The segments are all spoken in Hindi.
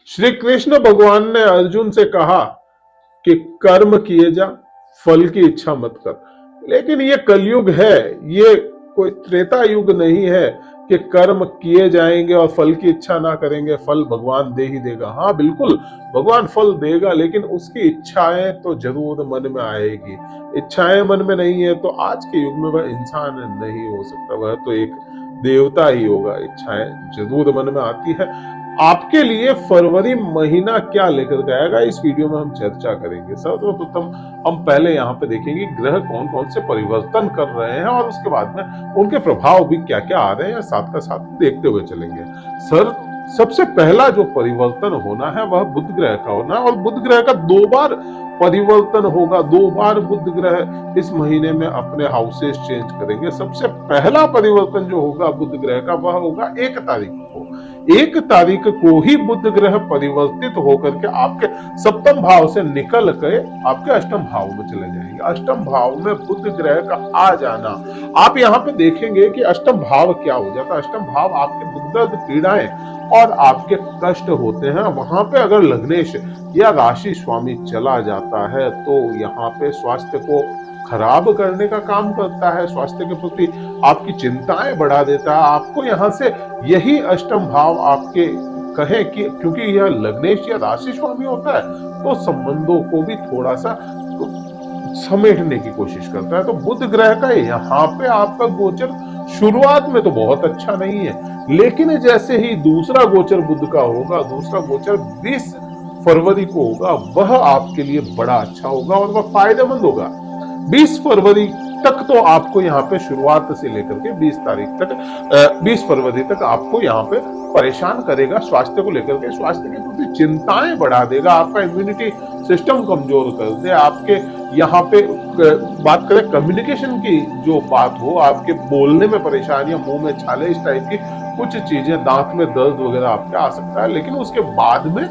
श्री कृष्ण भगवान ने अर्जुन से कहा कि कर्म किए जा, फल की इच्छा मत कर। लेकिन ये कलयुग है, ये कोई त्रेता युग नहीं है कि कर्म किए जाएंगे और फल की इच्छा ना करेंगे, फल भगवान दे ही देगा। हाँ बिल्कुल, भगवान फल देगा, लेकिन उसकी इच्छाएं तो जरूर मन में आएगी। इच्छाएं मन में नहीं है तो आज के युग में वह इंसान नहीं हो सकता, वह तो एक देवता ही होगा। इच्छाएं जरूर मन में आती है। आपके लिए फरवरी महीना क्या लेकर के आएगा, इस वीडियो में हम चर्चा करेंगे। सर्वप्रथम हम पहले यहाँ पे देखेंगे ग्रह कौन कौन से परिवर्तन कर रहे हैं और उसके बाद में उनके प्रभाव भी क्या क्या आ रहे हैं, साथ का साथ देखते हुए चलेंगे। सर, सबसे पहला जो परिवर्तन होना है वह बुध ग्रह का होना है, और बुध ग्रह का 2 बार परिवर्तन होगा। 2 बार बुध ग्रह इस महीने में अपने हाउसेस चेंज करेंगे। सबसे पहला परिवर्तन जो होगा बुध ग्रह का वह होगा 1 तारीख को। 1 तारीख को ही बुध ग्रह परिवर्तित होकर के आपके सप्तम भाव से निकल के आपके अष्टम भाव में चले जाएंगे। अष्टम भाव में बुध ग्रह का आ जाना, आप यहाँ पे देखेंगे कि अष्टम भाव क्या हो जाता है। अष्टम भाव आपके दुख दर्द, पीड़ाएं और आपके कष्ट होते हैं। वहां पे अगर लग्नेश या राशि स्वामी चला जाता है तो यहाँ पे स्वास्थ्य को खराब करने का काम करता है, स्वास्थ्य के प्रति आपकी चिंताएं बढ़ा देता है। आपको यहाँ से यही अष्टम भाव आपके कहें कि क्योंकि यह लग्नेश या राशि स्वामी होता है तो संबंधों को भी थोड़ा सा समेटने की कोशिश करता है। तो बुध ग्रह का यहाँ पे आपका गोचर शुरुआत में तो बहुत अच्छा नहीं है, लेकिन जैसे ही दूसरा गोचर बुध का होगा, दूसरा गोचर 20 फरवरी को होगा, वह आपके लिए बड़ा अच्छा होगा और वह फायदेमंद होगा। 20 फरवरी तक तो आपको यहाँ पे शुरुआत से लेकर के 20 तारीख तक 20 फरवरी तक आपको यहाँ पे परेशान करेगा। स्वास्थ्य को लेकर के, स्वास्थ्य के प्रति चिंताएं बढ़ा देगा, आपका इम्यूनिटी सिस्टम कमजोर कर दे। आपके यहाँ पे बात करें कम्युनिकेशन की जो बात हो, आपके बोलने में परेशानियां, मुंह में छाले, इस टाइप की कुछ चीजें, दांत में दर्द वगैरह आपके आ सकता है। लेकिन उसके बाद में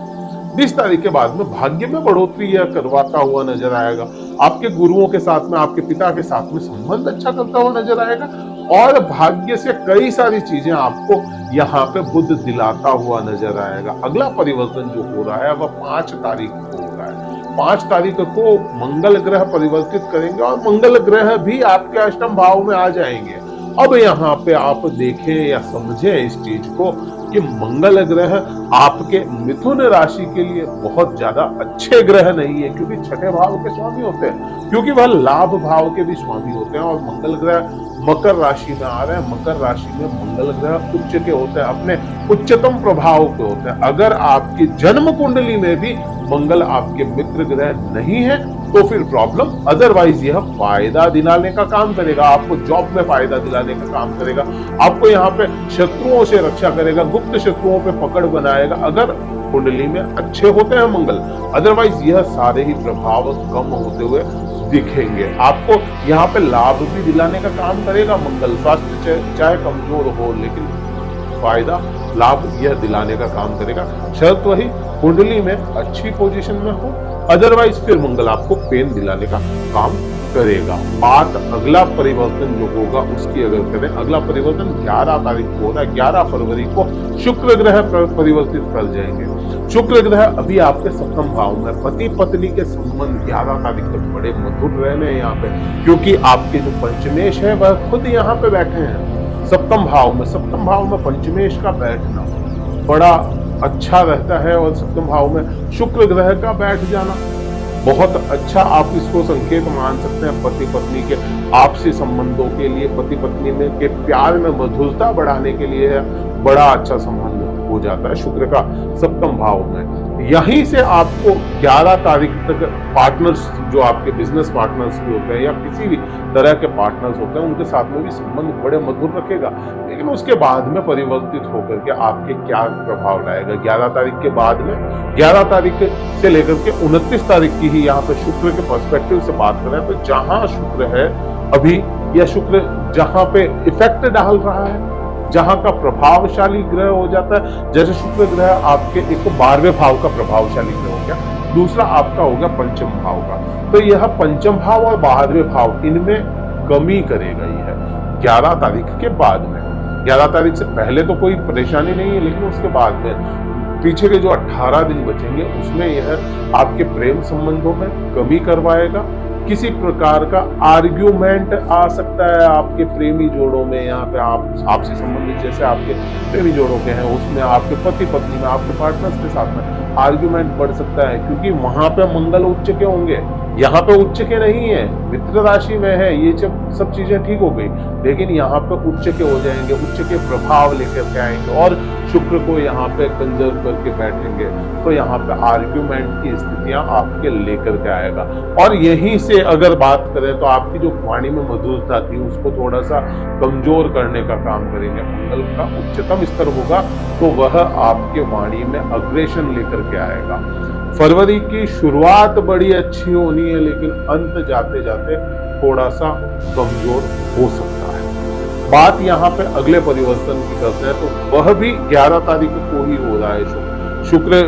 20 तारीख के बाद में भाग्य में बढ़ोतरी यह करवाता हुआ नजर आएगा। आपके गुरुओं के साथ में, आपके पिता के साथ में संबंध अच्छा करता हुआ नजर आएगा और भाग्य से कई सारी चीजें आपको यहाँ पे बुध दिलाता हुआ नजर आएगा। अगला परिवर्तन जो हो रहा है वह 5 तारीख को हो रहा है। 5 तारीख को मंगल ग्रह परिवर्तित करेंगे और मंगल ग्रह भी आपके अष्टम भाव में आ जाएंगे। अब यहाँ पे आप देखें या समझें इस चीज को कि मंगल ग्रह आपके मिथुन राशि के लिए बहुत ज्यादा अच्छे ग्रह नहीं है, क्योंकि छठे भाव के स्वामी होते हैं, क्योंकि वह लाभ भाव के भी स्वामी होते हैं। और मंगल ग्रह मकर राशि में आ रहे हैं। मकर राशि में मंगल ग्रह उच्च के होते हैं, अपने उच्चतम प्रभाव के होते हैं। अगर आपकी जन्म कुंडली में भी मंगल आपके मित्र ग्रह नहीं है तो फिर प्रॉब्लम, अदरवाइज यह फायदा दिलाने का काम करेगा, आपको जॉब में फायदा दिलाने का काम करेगा, आपको यहाँ पे शत्रुओं से रक्षा करेगा, गुप्त शत्रुओं पे पकड़ बनाएगा अगर कुंडली में अच्छे होते हैं मंगल। अदरवाइज यह सारे ही प्रभाव कम होते हुए दिखेंगे। आपको यहाँ पे लाभ भी दिलाने का काम करेगा मंगल। स्वास्थ्य चाहे कमजोर हो लेकिन फायदा, लाभ यह दिलाने का काम करेगा, शर्त वही कुंडली में अच्छी पोजीशन में हो, अदरवाइज फिर मंगल आपको पेन दिलाने का काम करेगा। बात अगला परिवर्तन जो होगा उसकी अगर करें, अगला परिवर्तन 11 तारीख को हो रहा है। 11 फरवरी को शुक्र ग्रह परिवर्तित कर जाएंगे। शुक्र ग्रह अभी आपके सप्तम भाव में, पति पत्नी के संबंध 11 तारीख तक बड़े मधुर रहने हैं यहाँ पे, क्योंकि आपके जो पंचमेश है वह खुद यहाँ पे बैठे हैं सप्तम भाव में। सप्तम भाव में पंचमेश का बैठना बड़ा अच्छा रहता है और सप्तम भाव में शुक्र ग्रह का बैठ जाना बहुत अच्छा, आप इसको संकेत मान सकते हैं पति पत्नी के आपसी संबंधों के लिए, पति पत्नी में के प्यार में मधुरता बढ़ाने के लिए बड़ा अच्छा संबंध हो जाता है शुक्र का सप्तम भाव में। यहीं से आपको 11 तारीख तक पार्टनर्स, जो आपके बिजनेस पार्टनर्स भी होते हैं या किसी भी तरह के पार्टनर्स होते हैं, उनके साथ में भी संबंध बड़े मधुर रखेगा। लेकिन उसके बाद में परिवर्तित होकर के आपके क्या प्रभाव लाएगा 11 तारीख के बाद में, 11 तारीख से लेकर के 29 तारीख की ही यहाँ पे शुक्र के पर्सपेक्टिव से बात करें तो जहां शुक्र है अभी, या शुक्र जहां पे इफेक्ट डाल रहा है, जहां का प्रभावशाली ग्रह हो जाता है, जैसे शुक्र ग्रह आपके एक 12वें भाव का प्रभावशाली ग्रह हो गया, दूसरा आपका हो गया पंचम भाव का, तो यह पंचम भाव और 12वें भाव इनमें कमी करेगा ही है 11 तारीख के बाद में। 11 तारीख से पहले तो कोई परेशानी नहीं है, लेकिन उसके बाद में पीछे के जो 18 दिन बचेंगे उसमें यह आपके प्रेम संबंधों में कमी करवाएगा। किसी प्रकार का आर्ग्यूमेंट आ सकता है आपके प्रेमी जोड़ों में, यहाँ पे आप आपसे संबंधित जैसे आपके प्रेमी जोड़ों के हैं उसमें, आपके पति पत्नी में, आपके पार्टनर्स के साथ में आर्ग्यूमेंट बढ़ सकता है, क्योंकि वहां पे मंगल उच्च के होंगे, यहाँ पे उच्च के नहीं है, मित्र राशि में है। ये सब चीजें ठीक हो गई, लेकिन यहाँ पे उच्च के हो जाएंगे, उच्च के प्रभाव लेकर के आएंगे और शुक्र को यहाँ पे कंजर्व करके बैठेंगे, तो यहाँ पे आर्ग्यूमेंट की स्थितियां आपके लेकर के आएगा। और यहीं से अगर बात करें तो आपकी जो वाणी में मधुरता थी उसको थोड़ा सा कमजोर करने का काम करेंगे। मंगल का उच्चतम स्तर होगा तो वह आपके वाणी में अग्रेशन लेकर के आएगा। फरवरी की शुरुआत बड़ी अच्छी होनी है, लेकिन अंत जाते जाते थोड़ा सा कमजोर हो सकता है। बात यहाँ पे अगले परिवर्तन की करते हैं तो वह भी 11 तारीख को ही हो रहा है। शुक्र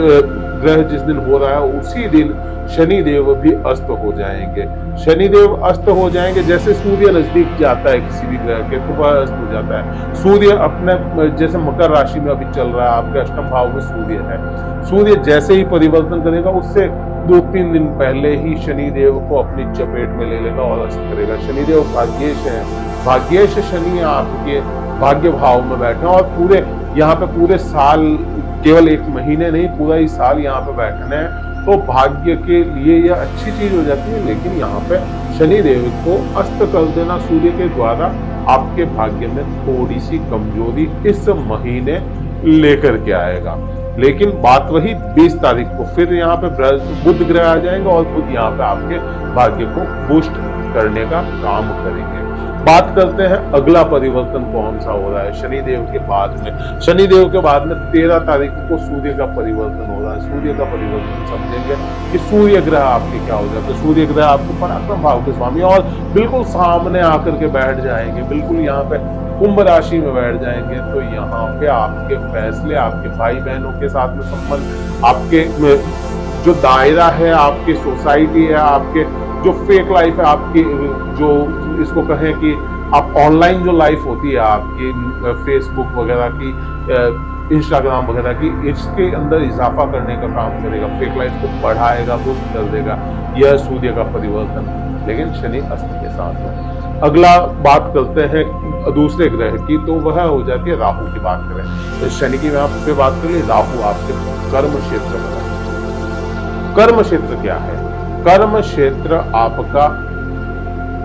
ग्रह जिस दिन हो रहा है उसी दिन शनि देव भी अस्त हो जाएंगे। शनि देव अस्त हो जाएंगे जैसे सूर्य नजदीक जाता है किसी भी ग्रह के तो वह अस्त हो जाता है। सूर्य अपने जैसे मकर राशि में अभी चल रहा है, आपके अष्टम भाव में सूर्य है। सूर्य जैसे ही परिवर्तन करेगा उससे 2-3 दिन पहले ही शनि देव को अपनी चपेट में ले लेगा और अस्त करेगा। शनि देव भाग्येश है, भाग्येश शनि आपके भाग्य भाव में बैठे और पूरे यहाँ पे पूरे साल, केवल 1 महीने नहीं पूरा ही साल यहाँ पे बैठने हैं, तो भाग्य के लिए यह अच्छी चीज हो जाती है। लेकिन यहाँ पे शनि देव को अस्त कर देना सूर्य के द्वारा आपके भाग्य में थोड़ी सी कमजोरी इस महीने लेकर के आएगा। लेकिन बात रही 20 तारीख को, फिर यहाँ पे बुध ग्रह आ जाएंगे और बुध यहाँ पे आपके भाग्य को बूस्ट करने का काम करेंगे। बात करते हैं अगला परिवर्तन कौन सा हो रहा है शनिदेव के बाद में। शनिदेव के बाद में 13 तारीख को सूर्य का परिवर्तन हो रहा है। सूर्य का परिवर्तन समझेंगे कि सूर्य ग्रह आपके क्या हो जाते हैं। सूर्य ग्रह आपके पराक्रम भाव के स्वामी और बिल्कुल सामने आकर के बैठ जाएंगे, बिल्कुल यहाँ पे कुंभ राशि में बैठ जाएंगे। तो यहाँ पे आपके फैसले, आपके भाई बहनों के साथ में संबंध, आपके जो दायरा है, आपकी सोसाइटी है, आपके जो फेक लाइफ है, आपकी जो इसको कहें कि आप ऑनलाइन जो लाइफ होती है आपकी फेसबुक वगैरह की, इंस्टाग्राम वगैरह की, इसके अंदर इजाफा करने का काम करेगा, फेक लाइफ को बढ़ाएगा, बूस्ट कर देगा यह सूर्य का परिवर्तन। लेकिन शनि अस्त के साथ है। अगला बात करते हैं दूसरे ग्रह की, तो वह हो जाती है राहु की बात करें तो शनि की यहाँ पे बात करें, राहु आपके कर्म क्षेत्र में। कर्म क्षेत्र क्या है? कर्म क्षेत्र आपका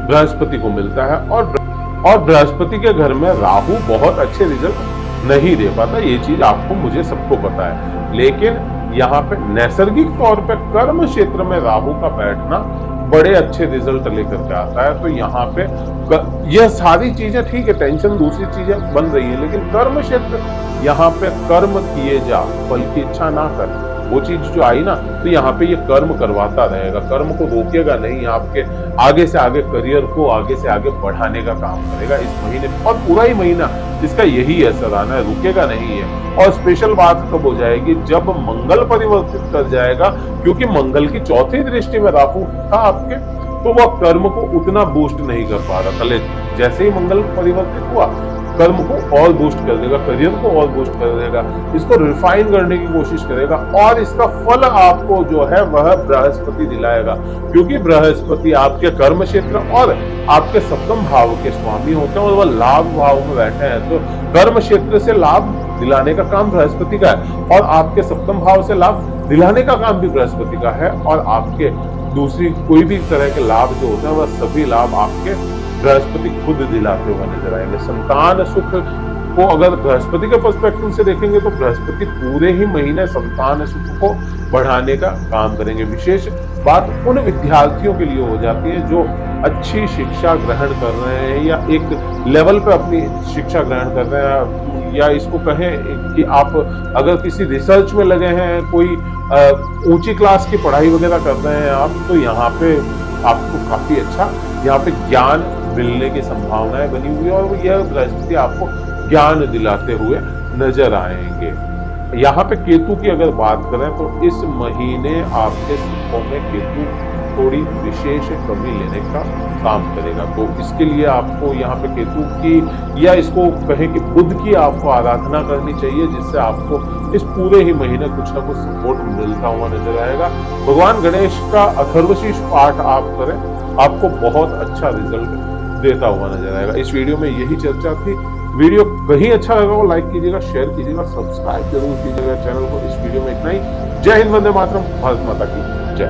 बृहस्पति को मिलता है और बृहस्पति के घर में राहु बहुत अच्छे रिजल्ट नहीं दे पाता। ये चीज आपको मुझे सबको पता है, लेकिन यहाँ पे नैसर्गिक तौर पे कर्म क्षेत्र में राहु का बैठना बड़े अच्छे रिजल्ट लेकर के आता है। तो यहाँ पे यह सारी चीजें ठीक है, टेंशन दूसरी चीजें बन रही है, लेकिन कर्म क्षेत्र यहाँ पे कर्म किए जा, फल की इच्छा ना कर, वो चीज जो आई ना, तो यहाँ पे ये कर्म करवाता रहेगा, कर्म को रोकेगा नहीं, आपके आगे से आगे करियर को आगे से आगे बढ़ाने का काम करेगा इस महीने। और पूरा ही महीना इसका यही असर आना है, रुकेगा नहीं है। और स्पेशल बात कब हो जाएगी? जब मंगल परिवर्तित कर जाएगा, क्योंकि मंगल की चौथी दृष्टि में राहु था आपके, तो वह कर्म को उतना बूस्ट नहीं कर पा रहा था। जैसे ही मंगल परिवर्तित हुआ, कर्म को और बूस्ट कर देगा, करियर को और बूस्ट कर देगा, इसको रिफाइन करने की कोशिश करेगा और इसका फल आपको जो है वह बृहस्पति दिलाएगा, क्योंकि बृहस्पति आपके कर्म क्षेत्र और आपके सप्तम भाव के स्वामी होते हैं और वह लाभ भाव में बैठे हैं। तो कर्म क्षेत्र से लाभ दिलाने का काम बृहस्पति का है और आपके सप्तम भाव से लाभ दिलाने का काम भी बृहस्पति का है। और आपके दूसरी कोई भी तरह के लाभ जो होते हैं वह सभी लाभ आपके बृहस्पति खुद दिलाते हुए नजर आएंगे। संतान सुख को अगर बृहस्पति के पर्सपेक्टिव से देखेंगे तो बृहस्पति पूरे ही महीने संतान सुख को बढ़ाने का काम करेंगे। विशेष बात उन विद्यार्थियों के लिए हो जाती है जो अच्छी शिक्षा ग्रहण कर रहे हैं या एक लेवल पर अपनी शिक्षा ग्रहण कर रहे हैं, या इसको कहें कि आप अगर किसी रिसर्च में लगे हैं, कोई ऊंची क्लास की पढ़ाई वगैरह कर रहे हैं आप, तो यहाँ पे आपको काफी अच्छा यहाँ पे ज्ञान मिलने की संभावनाएं बनी हुई है और यह बृहस्पति आपको ज्ञान दिलाते हुए नजर आएंगे। यहाँ पे केतु की अगर बात करें तो इस महीने आपके सिक्कों में केतु थोड़ी विशेष कमी लेने का काम करेगा। तो इसके लिए आपको यहाँ पे केतु की या इसको कहें कि बुध की आपको आराधना करनी चाहिए, जिससे आपको इस पूरे ही महीने कुछ ना कुछ सपोर्ट मिलता हुआ नजर आएगा। भगवान गणेश का अथर्वशीष पाठ आप करें, आपको बहुत अच्छा रिजल्ट देता हुआ नजर आएगा। इस वीडियो में यही चर्चा थी। वीडियो कहीं अच्छा लगा हो लाइक कीजिएगा, शेयर कीजिएगा, सब्सक्राइब जरूर कीजिएगा चैनल को। इस वीडियो में इतना ही। जय हिंद, वंदे मातरम, भारत माता की जय।